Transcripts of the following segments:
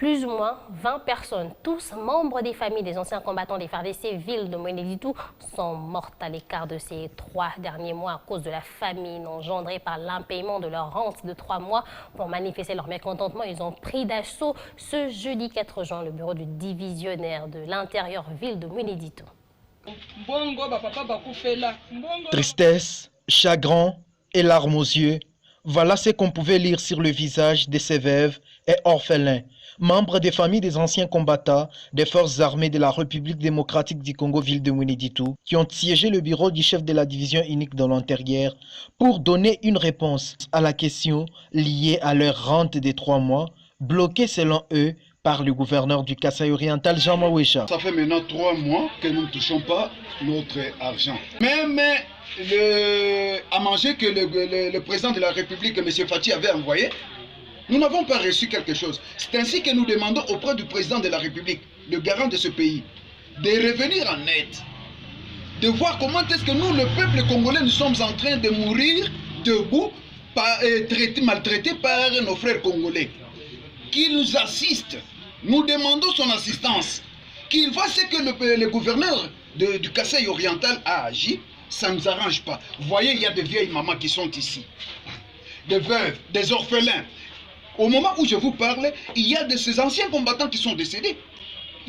Plus ou moins 20 personnes, tous membres des familles des anciens combattants des FARDC, ville de Mweneditu, sont mortes à l'écart de ces 3 derniers mois à cause de la famine engendrée par l'impaiement de leur rente de 3 mois. Pour manifester leur mécontentement, ils ont pris d'assaut ce jeudi 4 juin le bureau du divisionnaire de l'intérieur ville de Mweneditu. Tristesse, chagrin et larmes aux yeux, voilà ce qu'on pouvait lire sur le visage de ces veuves et orphelins, membres des familles des anciens combattants des forces armées de la République démocratique du Congo, ville de Mweneditu, qui ont siégé le bureau du chef de la division unique de l'intérieur pour donner une réponse à la question liée à leur rente des 3 mois, bloquée selon eux par le gouverneur du Kasaï oriental, Jean Maouécha. Ça fait maintenant 3 mois que nous ne touchons pas notre argent. Même à manger que le président de la République, M. Fati, avait envoyé, nous n'avons pas reçu quelque chose. C'est ainsi que nous demandons auprès du président de la République, le garant de ce pays, de revenir en aide, de voir comment est-ce que nous, le peuple congolais, nous sommes en train de mourir debout, maltraités par nos frères congolais. Qu'il nous assiste. Nous demandons son assistance. Qu'il voit ce que le gouverneur du Kasaï oriental a agi, ça ne nous arrange pas. Vous voyez, il y a des vieilles mamans qui sont ici, des veuves, des orphelins. Au moment où je vous parle, il y a de ces anciens combattants qui sont décédés.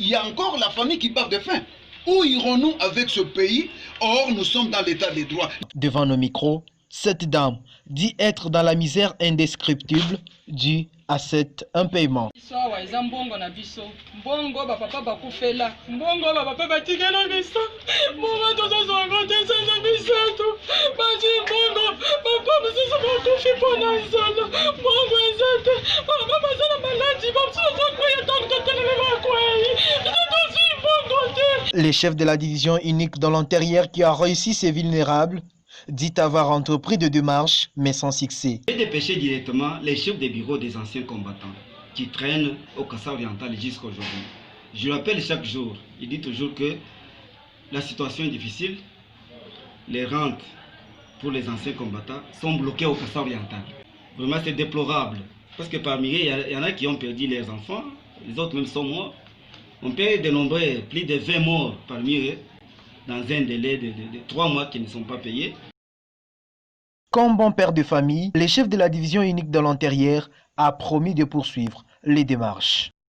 Il y a encore la famille qui part de faim. Où irons-nous avec ce pays? Or, nous sommes dans l'état des droits. Devant nos micros, cette dame dit être dans la misère indescriptible due à cet impaiement. Les chefs de la division unique dans l'intérieur qui a réussi ces vulnérables dit avoir entrepris de démarches, mais sans succès. Et dépêcher directement les chefs des bureaux des anciens combattants qui traînent au Kasaï oriental jusqu'à aujourd'hui. Je l'appelle chaque jour. Il dit toujours que la situation est difficile. Les rentes pour les anciens combattants sont bloquées au Kasaï oriental. Vraiment, c'est déplorable. Parce que parmi eux, il y en a qui ont perdu leurs enfants. Les autres même sont morts. On peut dénombrer plus de 20 morts parmi eux dans un délai de 3 mois qui ne sont pas payés. Comme bon père de famille, les chefs de la division unique de l'intérieur a promis de poursuivre les démarches.